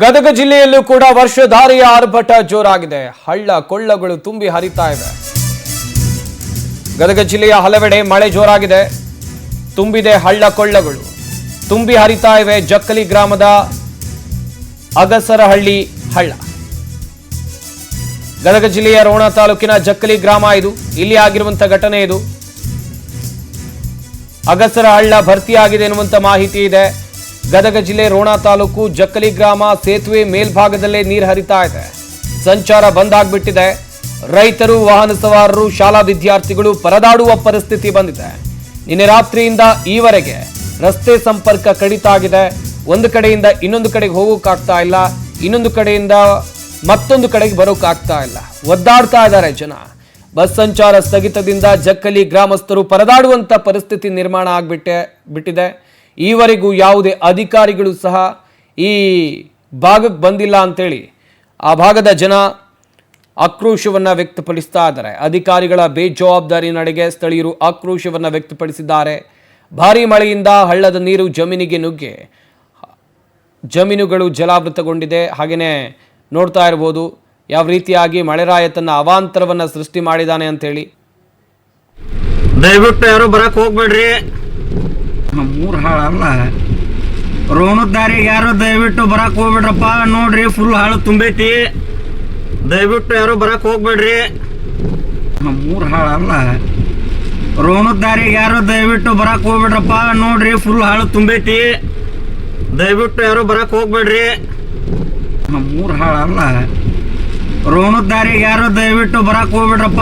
ಗದಗ ಜಿಲ್ಲೆಯಲ್ಲೂ ಕೂಡ ವರ್ಷಧಾರಿಯ ಆರ್ಭಟ ಜೋರಾಗಿದೆ. ಹಳ್ಳ ಕೊಳ್ಳಗಳು ತುಂಬಿ ಹರಿತಾ ಇವೆ. ಗದಗ ಜಿಲ್ಲೆಯ ಹಲವೆಡೆ ಮಳೆ ಜೋರಾಗಿದೆ. ತುಂಬಿದೆ ಹಳ್ಳ ಕೊಳ್ಳಗಳು, ತುಂಬಿ ಹರಿತಾ ಇವೆ. ಜಕ್ಕಲಿ ಗ್ರಾಮದ ಅಗಸರಹಳ್ಳಿ ಹಳ್ಳ. ಗದಗ ಜಿಲ್ಲೆಯ ರೋಣ ತಾಲೂಕಿನ ಜಕ್ಕಲಿ ಗ್ರಾಮ ಇದು. ಇಲ್ಲಿ ಆಗಿರುವಂತಹ ಘಟನೆ ಇದು. ಅಗಸರ ಹಳ್ಳ ಭರ್ತಿಯಾಗಿದೆ ಎನ್ನುವಂತ ಮಾಹಿತಿ ಇದೆ. ಗದಗ ಜಿಲ್ಲೆ ರೋಣ ತಾಲೂಕು ಜಕ್ಕಲಿ ಗ್ರಾಮ ಸೇತುವೆ ಮೇಲ್ಭಾಗದಲ್ಲೇ ನೀರು ಹರಿತಾ ಇದೆ. ಸಂಚಾರ ಬಂದ್ ಆಗ್ಬಿಟ್ಟಿದೆ. ರೈತರು, ವಾಹನ ಸವಾರರು, ಶಾಲಾ ವಿದ್ಯಾರ್ಥಿಗಳು ಪರದಾಡುವ ಪರಿಸ್ಥಿತಿ ಬಂದಿದೆ. ನಿನ್ನೆ ರಾತ್ರಿಯಿಂದ ಈವರೆಗೆ ರಸ್ತೆ ಸಂಪರ್ಕ ಕಡಿತ ಆಗಿದೆ. ಒಂದು ಕಡೆಯಿಂದ ಇನ್ನೊಂದು ಕಡೆಗೆ ಹೋಗೋಕ್ಕಾಗ್ತಾ ಇಲ್ಲ, ಇನ್ನೊಂದು ಕಡೆಯಿಂದ ಮತ್ತೊಂದು ಕಡೆಗೆ ಬರೋಕ್ಕಾಗ್ತಾ ಇಲ್ಲ. ಒದ್ದಾಡ್ತಾ ಇದ್ದಾರೆ ಜನ. ಬಸ್ ಸಂಚಾರ ಸ್ಥಗಿತದಿಂದ ಜಕ್ಕಲಿ ಗ್ರಾಮಸ್ಥರು ಪರದಾಡುವಂತ ಪರಿಸ್ಥಿತಿ ನಿರ್ಮಾಣ ಬಿಟ್ಟಿದೆ. ಈವರೆಗೂ ಯಾವುದೇ ಅಧಿಕಾರಿಗಳು ಸಹ ಈ ಭಾಗಕ್ಕೆ ಬಂದಿಲ್ಲ ಅಂತೇಳಿ ಆ ಭಾಗದ ಜನ ಆಕ್ರೋಶವನ್ನ ವ್ಯಕ್ತಪಡಿಸ್ತಾ ಇದ್ದಾರೆ. ಅಧಿಕಾರಿಗಳ ಬೇಜವಾಬ್ದಾರಿ ನಡೆಗೆ ಸ್ಥಳೀಯರು ಆಕ್ರೋಶವನ್ನ ವ್ಯಕ್ತಪಡಿಸಿದ್ದಾರೆ. ಭಾರೀ ಮಳೆಯಿಂದ ಹಳ್ಳದ ನೀರು ಜಮೀನಿಗೆ ನುಗ್ಗಿ ಜಮೀನುಗಳು ಜಲಾವೃತಗೊಂಡಿದೆ. ಹಾಗೆಯೇ ನೋಡ್ತಾ ಇರ್ಬೋದು ಯಾವ ರೀತಿಯಾಗಿ ಮಳೆರಾಯ ತನ್ನ ಅವಾಂತರವನ್ನ ಸೃಷ್ಟಿ ಮಾಡಿದಾನೆ ಅಂತ ಹೇಳಿ. ದಯವಿಟ್ಟು ಯಾರು ಬರಕ್ ಹೋಗ್ಬೇಡ್ರಿ. ಮೂರ್ ಹಾಳಲ್ಲ, ರೋಣದ ದಾರಿಗೆ ಯಾರು ದಯವಿಟ್ಟು ಬರಕ್ ಹೋಗ್ಬೇಡ್ರಪ್ಪ. ನೋಡ್ರಿ ಫುಲ್ ಹಾಳು ತುಂಬೈತಿ. ದಯವಿಟ್ಟು ಯಾರು ಬರಕ್ ಹೋಗ್ಬೇಡ್ರಿ. ಮೂರ್ ಹಾಳಲ್ಲ, ರೋಣದ ದಾರಿಗೆ ಯಾರು ದಯವಿಟ್ಟು ಬರಕ್ ಹೋಗ್ಬೇಡ್ರಪ್ಪ. ನೋಡ್ರಿ ಫುಲ್ ಹಾಳು ತುಂಬೈತಿ. ದಯವಿಟ್ಟು ಯಾರು ಬರಕ್ ಹೋಗ್ಬೇಡ್ರಿ. ಮೂರ್ ಹಾಳಲ್ಲ, ರೋಣದ ದಾರಿಗೆ ಯಾರು ದಯವಿಟ್ಟು ಬರಕ್ ಹೋಗ್ಬೇಡ್ರಪ್ಪ.